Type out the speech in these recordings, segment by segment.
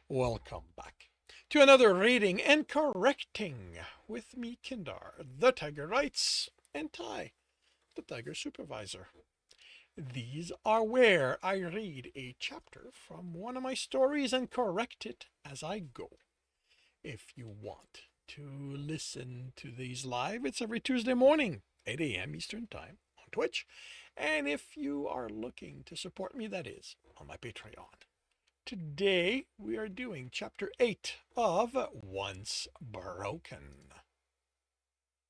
Welcome back to another reading and correcting with me, Kindar, the Tiger Writes, and Ty, the Tiger Supervisor. These are where I read a chapter from one of my stories and correct it as I go. If you want to listen to these live, it's every Tuesday morning, 8 a.m. Eastern Time on Twitch. And if you are looking to support me, that is on my Patreon. Today we are doing chapter 8 of Once Broken.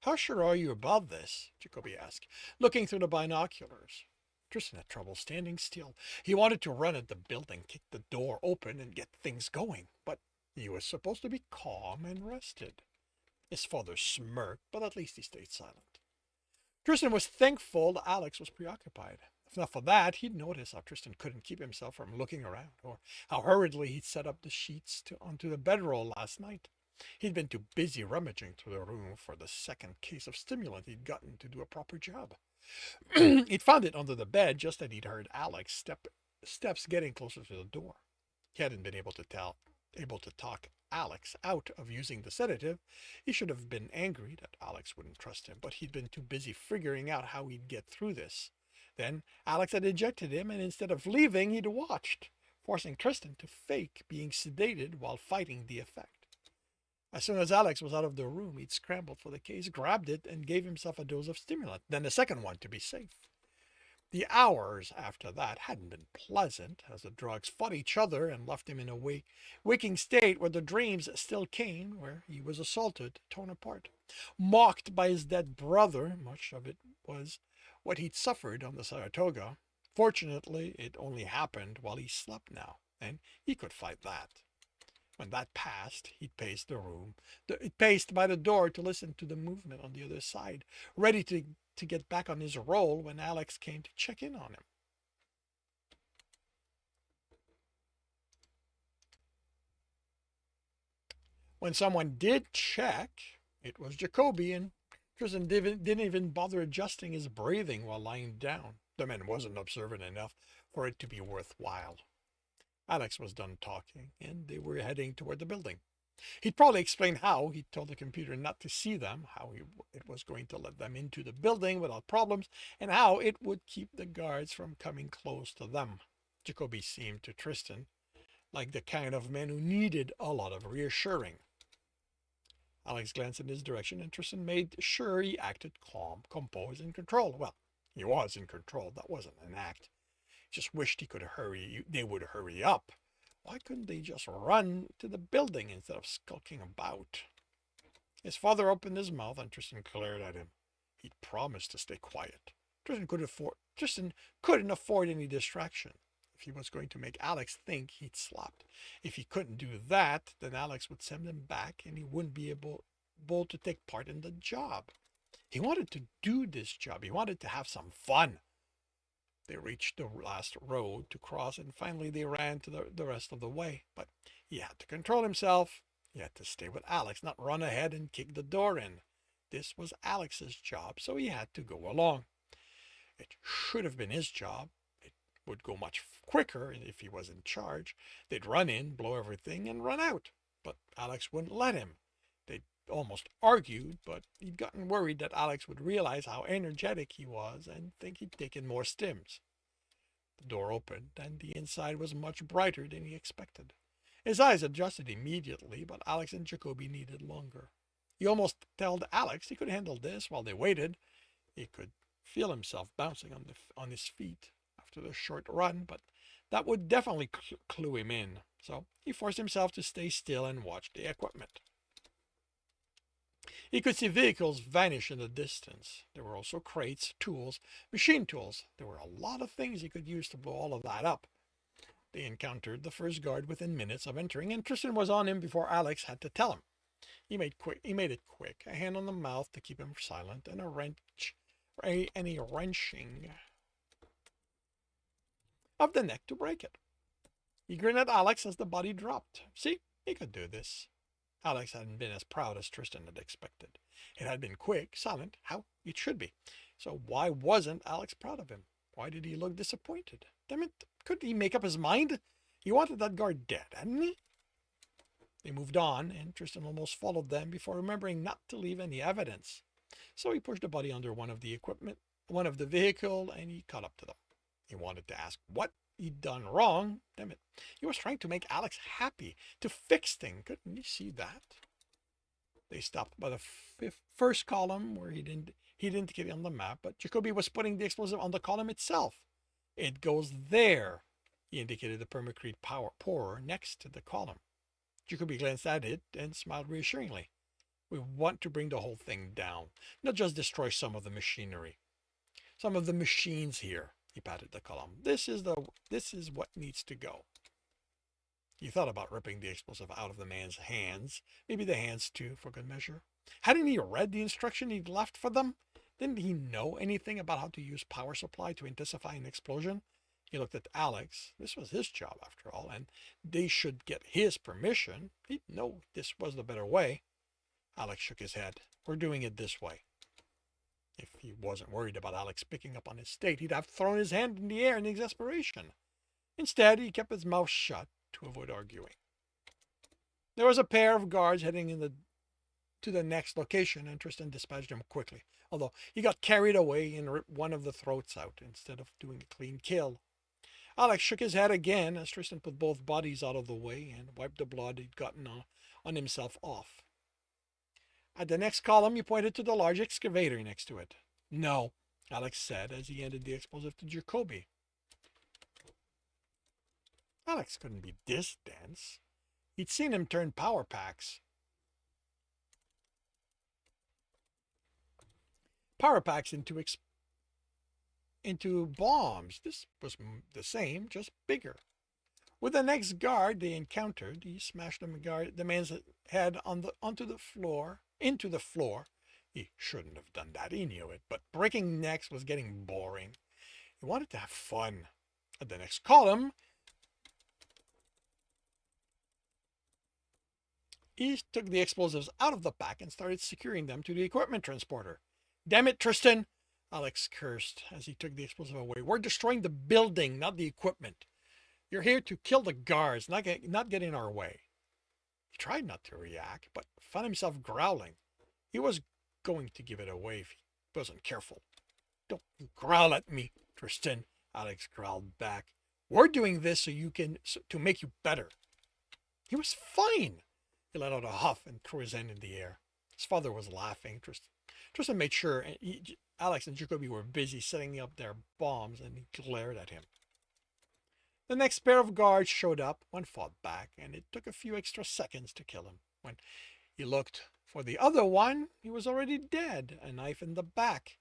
How sure are you about this? Jacoby asked, looking through the binoculars. Tristan had trouble standing still. He wanted to run at the building, kick the door open, and get things going, but he was supposed to be calm and rested. His father smirked, but at least he stayed silent. Tristan was thankful that Alex was preoccupied. If not for that, he'd notice how Tristan couldn't keep himself from looking around, or how hurriedly he'd set up the sheets onto the bedroll last night. He'd been too busy rummaging through the room for the second case of stimulant he'd gotten to do a proper job. He'd found it under the bed just as he'd heard Alex steps getting closer to the door. He hadn't been able to talk Alex out of using the sedative. He should have been angry that Alex wouldn't trust him, but he'd been too busy figuring out how he'd get through this. Then Alex had ejected him, and instead of leaving, he'd watched, forcing Tristan to fake being sedated while fighting the effect. As soon as Alex was out of the room, he'd scrambled for the case, grabbed it, and gave himself a dose of stimulant, then a second one to be safe. The hours after that hadn't been pleasant, as the drugs fought each other and left him in a waking state where the dreams still came, where he was assaulted, torn apart, mocked by his dead brother. Much of it was what he'd suffered on the Saratoga. Fortunately, it only happened while he slept now, and he could fight that. When that passed, he'd paced the room. It paced by the door to listen to the movement on the other side, ready to get back on his roll when Alex came to check in on him. When someone did check, it was Jacoby, and Tristan didn't even bother adjusting his breathing while lying down. The man wasn't observant enough for it to be worthwhile. Alex was done talking, and they were heading toward the building. He'd probably explain how he'd told the computer not to see them, how it was going to let them into the building without problems, and how it would keep the guards from coming close to them. Jacoby seemed to Tristan like the kind of man who needed a lot of reassuring. Alex glanced in his direction, and Tristan made sure he acted calm, composed, and in control. Well, he was in control. That wasn't an act. He just wished they would hurry up. Why couldn't they just run to the building instead of skulking about? His father opened his mouth, and Tristan glared at him. He'd promised to stay quiet. Tristan couldn't afford any distraction. If he was going to make Alex think he'd slept. If he couldn't do that, then Alex would send him back, and he wouldn't be able to take part in the job. He wanted to do this job. He wanted to have some fun. They reached the last road to cross, and finally they ran to the rest of the way. But he had to control himself. He had to stay with Alex, not run ahead and kick the door in. This was Alex's job, so he had to go along. It should have been his job. It would go much quicker if he was in charge. They'd run in, blow everything, and run out. But Alex wouldn't let him. They'd almost argued, but he'd gotten worried that Alex would realize how energetic he was and think he'd taken more stims. The door opened, and the inside was much brighter than he expected. His eyes adjusted immediately, but Alex and Jacoby needed longer. He almost told Alex he could handle this while they waited. He could feel himself bouncing on his feet after the short run, but that would definitely clue him in. So he forced himself to stay still and watch the equipment. He could see vehicles vanish in the distance. There were also crates, tools, machine tools. There were a lot of things he could use to blow all of that up. They encountered the first guard within minutes of entering, and Tristan was on him before Alex had to tell him. He made it quick, a hand on the mouth to keep him silent, and a wrenching of the neck to break it. He grinned at Alex as the body dropped. See, he could do this. Alex hadn't been as proud as Tristan had expected. It had been quick, silent, how it should be. So why wasn't Alex proud of him? Why did he look disappointed? Damn it, couldn't he make up his mind? He wanted that guard dead, hadn't he? They moved on, and Tristan almost followed them before remembering not to leave any evidence. So he pushed the body under one of the vehicle, and he caught up to them. He wanted to ask what he'd done wrong. Damn it. He was trying to make Alex happy, to fix things. Couldn't you see that? They stopped by the first column where he'd indicated on the map, but Jacoby was putting the explosive on the column itself. It goes there. He indicated the permacrete pourer next to the column. Jacoby glanced at it and smiled reassuringly. We want to bring the whole thing down, not just destroy some of the machinery. Some of the machines here. He patted the column. This is what needs to go. He thought about ripping the explosive out of the man's hands, maybe the hands too, for good measure. Hadn't he read the instruction he'd left for them? Didn't he know anything about how to use power supply to intensify an explosion? He looked at Alex. This was his job, after all, and they should get his permission. He'd know this was the better way. Alex shook his head. We're doing it this way. If he wasn't worried about Alex picking up on his state, he'd have thrown his hand in the air in exasperation. Instead, he kept his mouth shut to avoid arguing. There was a pair of guards heading to the next location, and Tristan dispatched them quickly, although he got carried away and ripped one of the throats out instead of doing a clean kill. Alex shook his head again as Tristan put both bodies out of the way and wiped the blood he'd gotten on himself off. At the next column, he pointed to the large excavator next to it. No, Alex said as he handed the explosive to Jacoby. Alex couldn't be this dense. He'd seen him turn power packs. Into bombs. This was the same, just bigger. With the next guard they encountered, he smashed the man's head into the floor. He shouldn't have done that, he knew it, but breaking necks was getting boring. He wanted to have fun. At the next column, he took the explosives out of the pack and started securing them to the equipment transporter. Damn it, Tristan! Alex cursed as he took the explosive away. We're destroying the building, not the equipment. You're here to kill the guards, not get in our way. He tried not to react, but found himself growling. He was going to give it away if he wasn't careful. Don't growl at me, Tristan, Alex growled back. We're doing this to make you better. He was fine. He let out a huff and threw his hand in the air. His father was laughing. Tristan made sure Alex and Jacoby were busy setting up their bombs, and he glared at him. The next pair of guards showed up. One fought back, and it took a few extra seconds to kill him. When he looked for the other one, he was already dead, a knife in the back.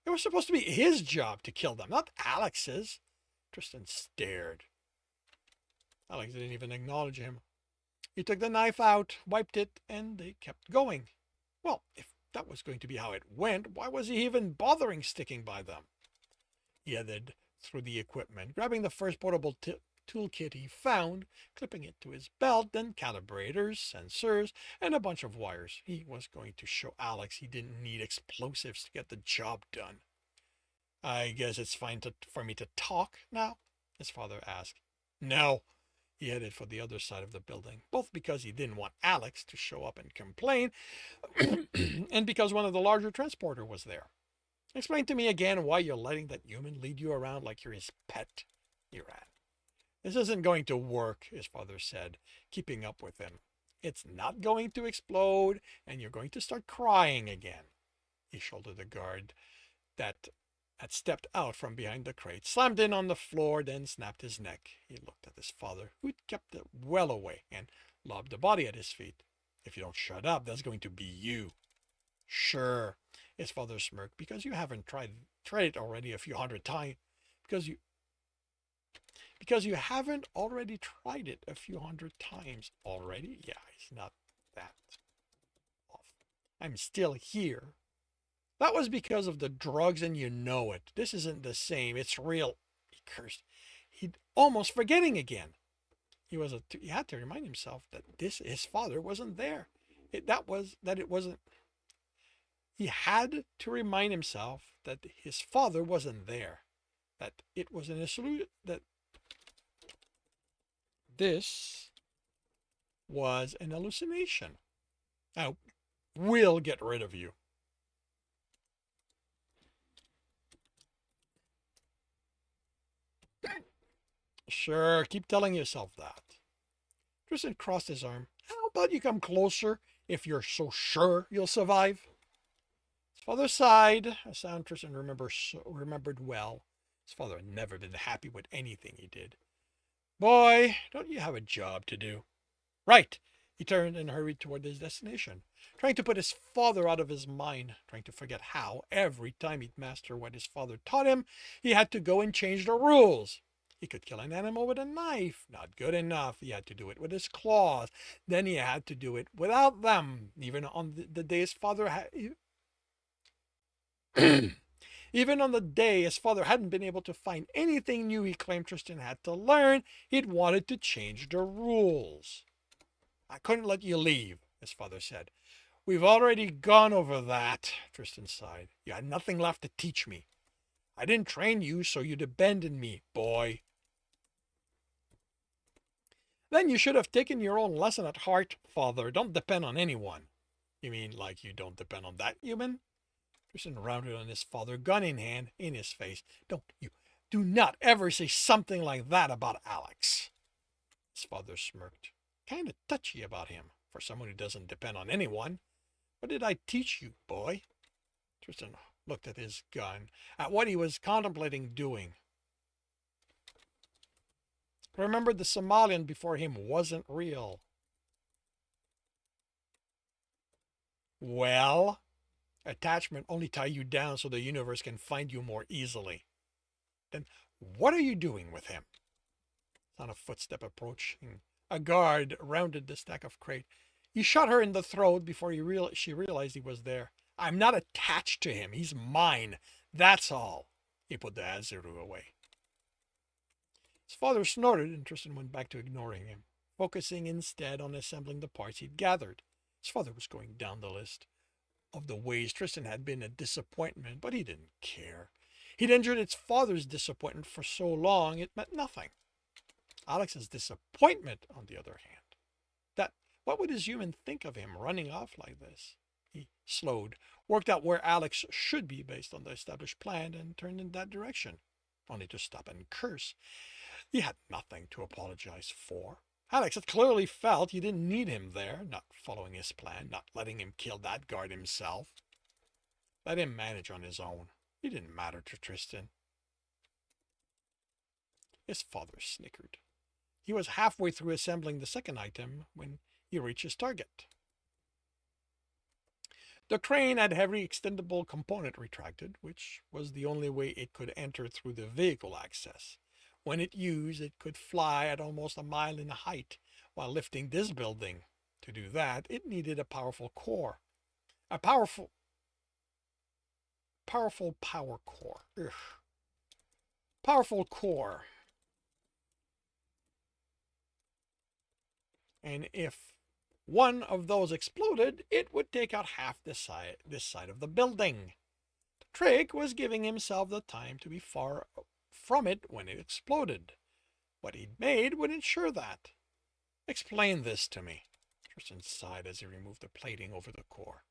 It was supposed to be his job to kill them, not Alex's. Tristan stared. Alex didn't even acknowledge him. He took the knife out, wiped it, and they kept going. Well, if that was going to be how it went, why was he even bothering sticking by them? He headed through the equipment, grabbing the first portable toolkit he found, clipping it to his belt, then calibrators, sensors, and a bunch of wires. He was going to show Alex he didn't need explosives to get the job done. I guess it's fine for me to talk now? His father asked. No. He headed for the other side of the building, both because he didn't want Alex to show up and complain, and because one of the larger transporters was there. Explain to me again why you're letting that human lead you around like you're his pet, he ran. This isn't going to work, his father said, keeping up with him. It's not going to explode, and you're going to start crying again. He shouldered the guard that had stepped out from behind the crate, slammed in on the floor, then snapped his neck. He looked at his father, who'd kept it well away, and lobbed the body at his feet. If you don't shut up, that's going to be you. Sure, his father smirked, because you haven't tried it already a few hundred times. Because you haven't already tried it a few hundred times already? Yeah, he's not that off. I'm still here. That was because of the drugs, and you know it. This isn't the same. It's real. He cursed. He'd almost forgetting again. He had to remind himself that his father wasn't there. He had to remind himself that his father wasn't there. That it wasn't a solution. That this was an hallucination. Now, we'll get rid of you. Sure, keep telling yourself that. Tristan crossed his arm. How about you come closer if you're so sure you'll survive? His father sighed, a sound Tristan remembered well. His father had never been happy with anything he did. Boy, don't you have a job to do? Right. He turned and hurried toward his destination, trying to put his father out of his mind, trying to forget how, every time he'd master what his father taught him, he had to go and change the rules. He could kill an animal with a knife. Not good enough. He had to do it with his claws. Then he had to do it without them. Even on the day his father had, even on the day his father hadn't been able to find anything new he claimed Tristan had to learn, he'd wanted to change the rules. I couldn't let you leave, his father said. We've already gone over that, Tristan sighed. You had nothing left to teach me. I didn't train you so you'd abandon me, boy. Then you should have taken your own lesson at heart, father. Don't depend on anyone. You mean like you don't depend on that human? Tristan rounded on his father, gun in hand, in his face. Do not ever say something like that about Alex. His father smirked. Kind of touchy about him, for someone who doesn't depend on anyone. What did I teach you, boy? Tristan looked at his gun, at what he was contemplating doing. Remembered the Somalian before him wasn't real. Well, attachment only tie you down so the universe can find you more easily. Then what are you doing with him? On a footstep approaching, a guard rounded the stack of crate. He shot her in the throat before she realized he was there. I'm not attached to him. He's mine. That's all. He put the Aziru away. His father snorted, and Tristan went back to ignoring him, focusing instead on assembling the parts he'd gathered. His father was going down the list of the ways Tristan had been a disappointment, but he didn't care. He'd endured his father's disappointment for so long, it meant nothing. Alex's disappointment, on the other hand, what would his human think of him running off like this? He slowed, worked out where Alex should be based on the established plan, and turned in that direction, only to stop and curse. He had nothing to apologize for. Alex had clearly felt he didn't need him there, not following his plan, not letting him kill that guard himself. Let him manage on his own. He didn't matter to Tristan. His father snickered. He was halfway through assembling the second item when he reached his target. The crane had every extendable component retracted, which was the only way it could enter through the vehicle access. When it used, it could fly at almost a mile in height while lifting this building. To do that, it needed a powerful core. A powerful power core. Ugh. Powerful core. And if one of those exploded, it would take out half this side of the building. The trick was giving himself the time to be far from it when it exploded. What he'd made would ensure that. Explain this to me. Tristan sighed as he removed the plating over the core.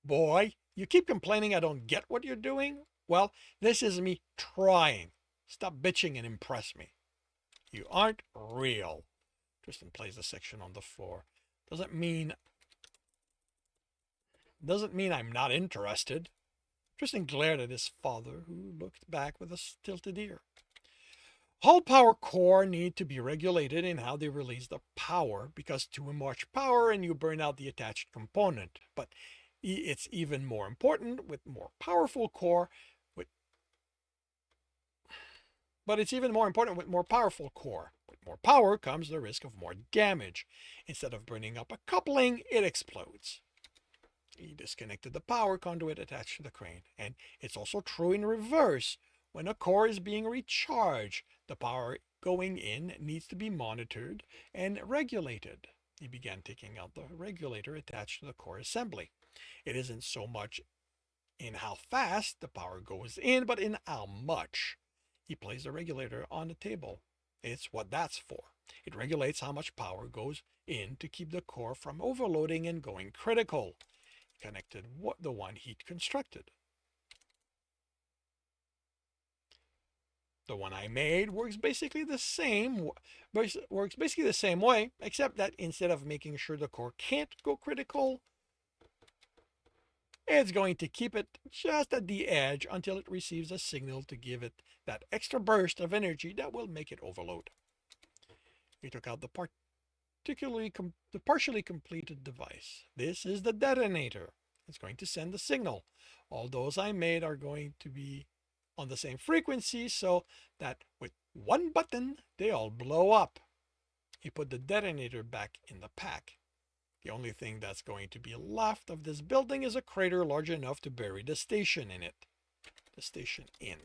Boy, you keep complaining I don't get what you're doing? Well, this is me trying. Stop bitching and impress me. You aren't real. Tristan plays the section on the floor. Doesn't mean I'm not interested. Tristan glared at his father, who looked back with a tilted ear. All power core need to be regulated in how they release the power, because too much power and you burn out the attached component. But it's even more important with more powerful core. But it's even more important with more powerful core. With more power comes the risk of more damage. Instead of burning up a coupling, it explodes. He disconnected the power conduit attached to the crane. And it's also true in reverse. When a core is being recharged, the power going in needs to be monitored and regulated. He began taking out the regulator attached to the core assembly. It isn't so much in how fast the power goes in, but in how much. He placed the regulator on the table. It's what that's for. It regulates how much power goes in to keep the core from overloading and going critical. It connected the one he'd constructed. The one I made works basically the same way, except that instead of making sure the core can't go critical, it's going to keep it just at the edge until it receives a signal to give it that extra burst of energy that will make it overload. We took out the partially completed device. This is the detonator. It's going to send the signal. All those I made are going to be on the same frequency so that with one button, they all blow up. He put the detonator back in the pack. The only thing that's going to be left of this building is a crater large enough to bury the station in it. The station in.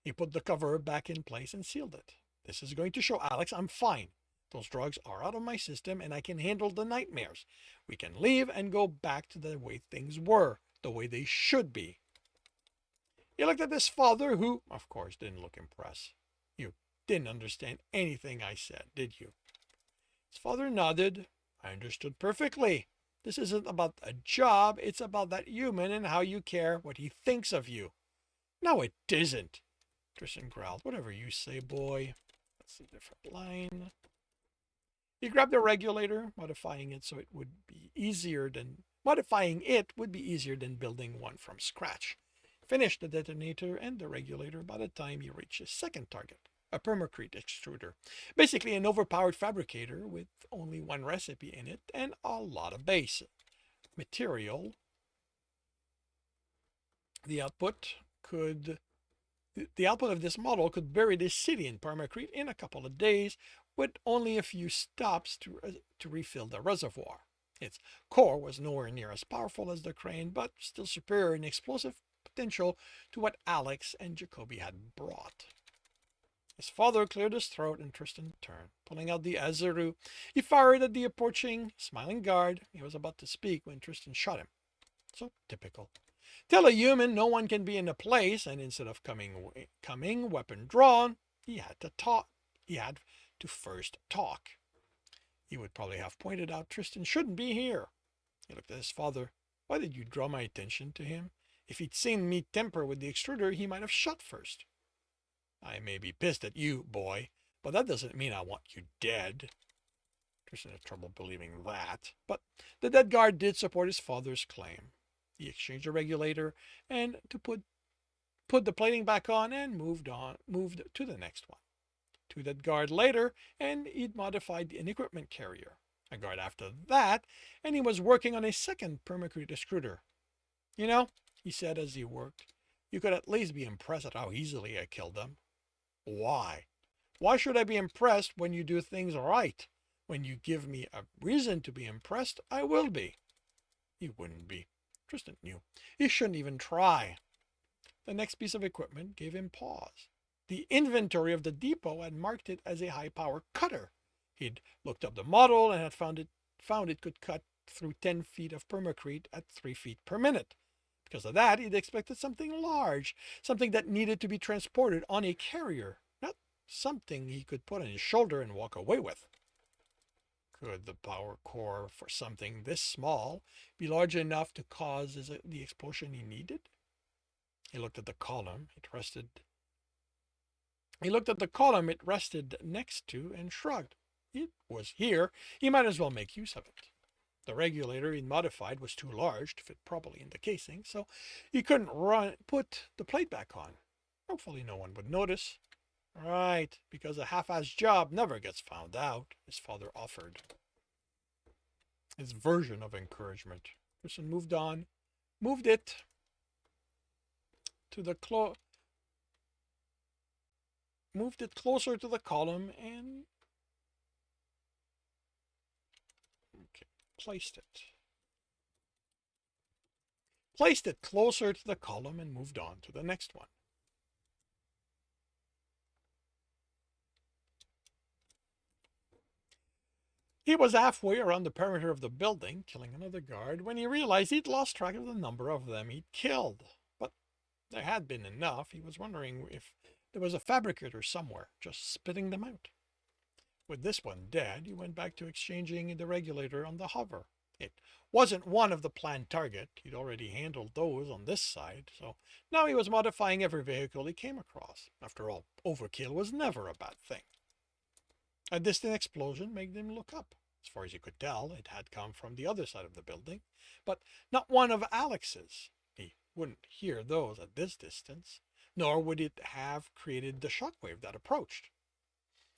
He put the cover back in place and sealed it. This is going to show Alex I'm fine. Those drugs are out of my system and I can handle the nightmares. We can leave and go back to the way things were, the way they should be. He looked at his father, who, of course, didn't look impressed. You didn't understand anything I said, did you? His father nodded. I understood perfectly. This isn't about a job, it's about that human and how you care what he thinks of you. No, it isn't. Tristan growled. Whatever you say, boy. That's a different line. He grabbed the regulator, modifying it would be easier than building one from scratch. Finished the detonator and the regulator by the time he reached his second target, a permacrete extruder. Basically an overpowered fabricator with only one recipe in it and a lot of base material. The output of this model could bury this city in permacrete in a couple of days with only a few stops to refill the reservoir. Its core was nowhere near as powerful as the crane, but still superior in explosive potential to what Alex and Jacoby had brought. His father cleared his throat and Tristan turned, pulling out the Azaru. He fired at the approaching, smiling guard. He was about to speak when Tristan shot him. So typical. Tell a human no one can be in a place, and instead of coming, weapon drawn, he had to first talk. He would probably have pointed out Tristan shouldn't be here. He looked at his father. Why did you draw my attention to him? If he'd seen me temper with the extruder, he might have shot first. I may be pissed at you, boy, but that doesn't mean I want you dead. Tristan had trouble believing that, but the dead guard did support his father's claim. He exchanged the regulator and to put the plating back on and moved to the next one. To that guard later, and he'd modified an equipment carrier. A guard after that, and he was working on a second permacrete extruder. You know, he said as he worked, you could at least be impressed at how easily I killed them. Why? Why should I be impressed when you do things right? When you give me a reason to be impressed, I will be. He wouldn't be. Tristan knew. He shouldn't even try. The next piece of equipment gave him pause. The inventory of the depot had marked it as a high-power cutter. He'd looked up the model and had found it could cut through 10 feet of permacrete at 3 feet per minute. Because of that, he'd expected something large, something that needed to be transported on a carrier, not something he could put on his shoulder and walk away with. Could the power core for something this small be large enough to cause the explosion he needed? He looked at the column it rested next to and shrugged. It was here. He might as well make use of it. The regulator he'd modified was too large to fit properly in the casing, so he couldn't put the plate back on. Hopefully no one would notice. Right, because a half-assed job never gets found out, his father offered. His version of encouragement. Tristan moved it closer to the column and placed it closer to the column and moved on to the next one. He was halfway around the perimeter of the building, killing another guard, when he realized he'd lost track of the number of them he'd killed. But there had been enough. He was wondering if there was a fabricator somewhere just spitting them out. With this one dead, he went back to exchanging the regulator on the hover. It wasn't one of the planned target. He'd already handled those on this side, so now he was modifying every vehicle he came across. After all, overkill was never a bad thing. A distant explosion made him look up. As far as he could tell, it had come from the other side of the building, but not one of Alex's. He wouldn't hear those at this distance, nor would it have created the shockwave that approached.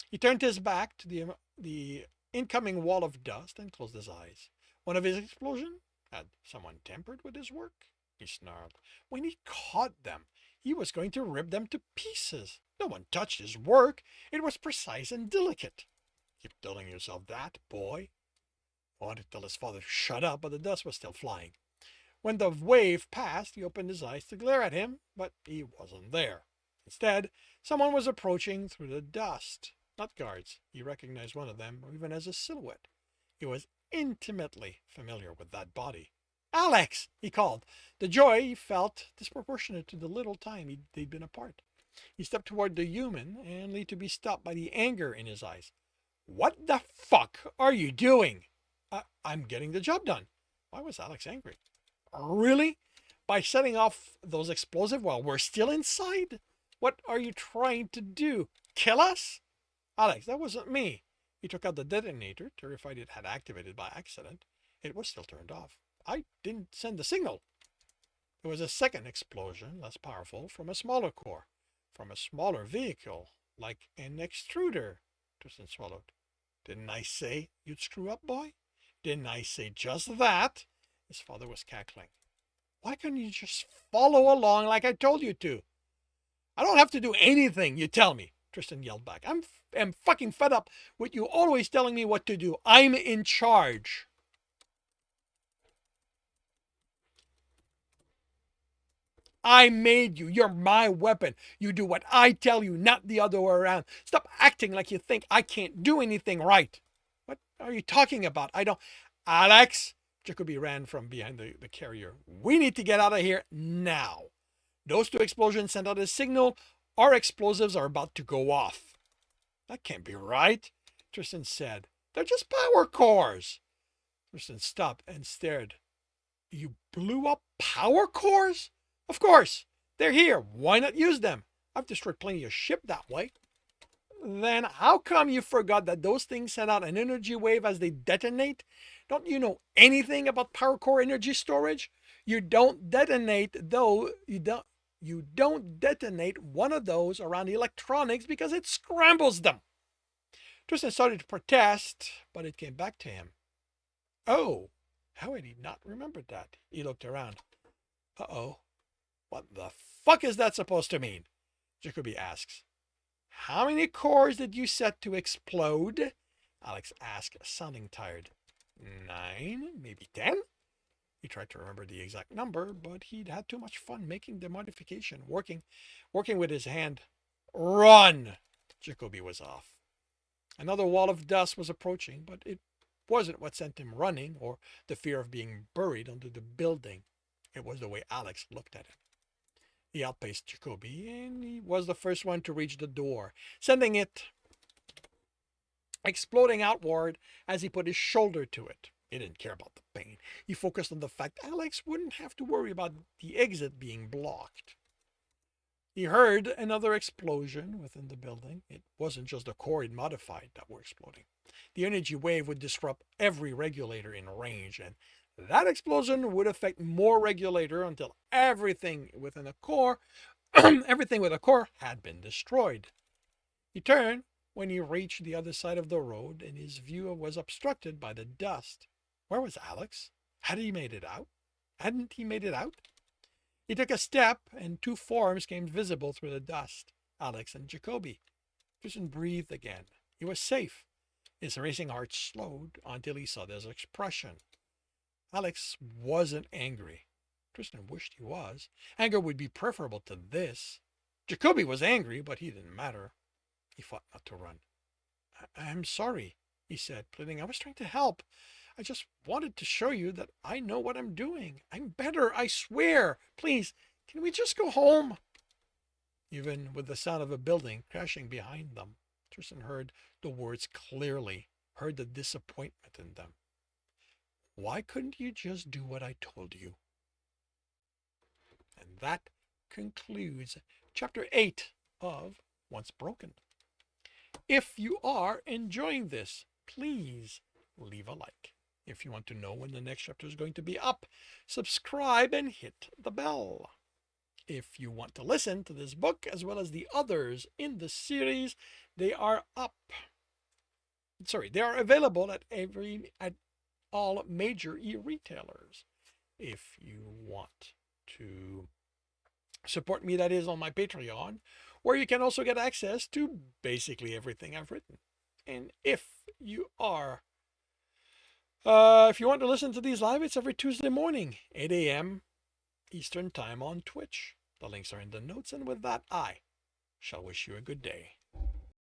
He turned his back to the incoming wall of dust and closed his eyes. One of his explosions? Had someone tampered with his work? He snarled. When he caught them, he was going to rip them to pieces. No one touched his work. It was precise and delicate. Keep telling yourself that, boy. I wanted to tell his father to shut up, but the dust was still flying. When the wave passed, he opened his eyes to glare at him, but he wasn't there. Instead, someone was approaching through the dust. Not guards. He recognized one of them, even as a silhouette. He was intimately familiar with that body. Alex! He called. The joy he felt disproportionate to the little time they'd been apart. He stepped toward the human, only to be stopped by the anger in his eyes. What the fuck are you doing? I'm getting the job done. Why was Alex angry? Really? By setting off those explosives while we're still inside? What are you trying to do? Kill us? Alex, that wasn't me. He took out the detonator, terrified it had activated by accident. It was still turned off. I didn't send the signal. There was a second explosion, less powerful, from a smaller core, from a smaller vehicle, like an extruder. Tristan swallowed. Didn't I say you'd screw up, boy? Didn't I say just that? His father was cackling. Why couldn't you just follow along like I told you to? I don't have to do anything you tell me, Tristan yelled back. I'm fucking fed up with you always telling me what to do. I'm in charge. I made you. You're my weapon. You do what I tell you, not the other way around. Stop acting like you think I can't do anything right. What are you talking about? I don't... Alex! Jacoby ran from behind the carrier. We need to get out of here now. Those two explosions sent out a signal. Our explosives are about to go off. That can't be right, Tristan said. They're just power cores. Tristan stopped and stared. You blew up power cores? Of course. They're here. Why not use them? I've destroyed plenty of ship that way. Then how come you forgot that those things send out an energy wave as they detonate? Don't you know anything about power core energy storage? You don't detonate one of those around electronics because it scrambles them. Tristan started to protest, but it came back to him. Oh, how had he not remembered that? He looked around. Uh-oh. What the fuck is that supposed to mean? Jacoby asks. How many cores did you set to explode? Alex asked, sounding tired. 9, maybe 10? He tried to remember the exact number, but he'd had too much fun making the modification, working with his hand. Run! Jacoby was off. Another wall of dust was approaching, but it wasn't what sent him running or the fear of being buried under the building. It was the way Alex looked at him. He outpaced Jacoby, and he was the first one to reach the door, sending it exploding outward as he put his shoulder to it. He didn't care about the pain. He focused on the fact Alex wouldn't have to worry about the exit being blocked. He heard another explosion within the building. It wasn't just the core he'd modified that were exploding. The energy wave would disrupt every regulator in range, and that explosion would affect more regulator until everything within a core, everything with a core had been destroyed. He turned when he reached the other side of the road, and his view was obstructed by the dust. Where was Alex? Hadn't he made it out? He took a step, and two forms came visible through the dust. Alex and Jacoby. Tristan breathed again. He was safe. His racing heart slowed until he saw their expression. Alex wasn't angry. Tristan wished he was. Anger would be preferable to this. Jacoby was angry, but he didn't matter. He fought not to run. I'm sorry, he said, pleading. I was trying to help. I just wanted to show you that I know what I'm doing. I'm better, I swear. Please, can we just go home? Even with the sound of a building crashing behind them, Tristan heard the words clearly, heard the disappointment in them. Why couldn't you just do what I told you? And that concludes chapter 8 of Once Broken. If you are enjoying this, please leave a like. If you want to know when the next chapter is going to be up, subscribe and hit the bell. If you want to listen to this book as well as the others in the series, they are available at all major e-retailers. If you want to support me, that is on my Patreon, where you can also get access to basically everything I've written. And if you want to listen to these live, it's every Tuesday morning, 8 a.m. Eastern Time on Twitch. The links are in the notes, and with that, I shall wish you a good day.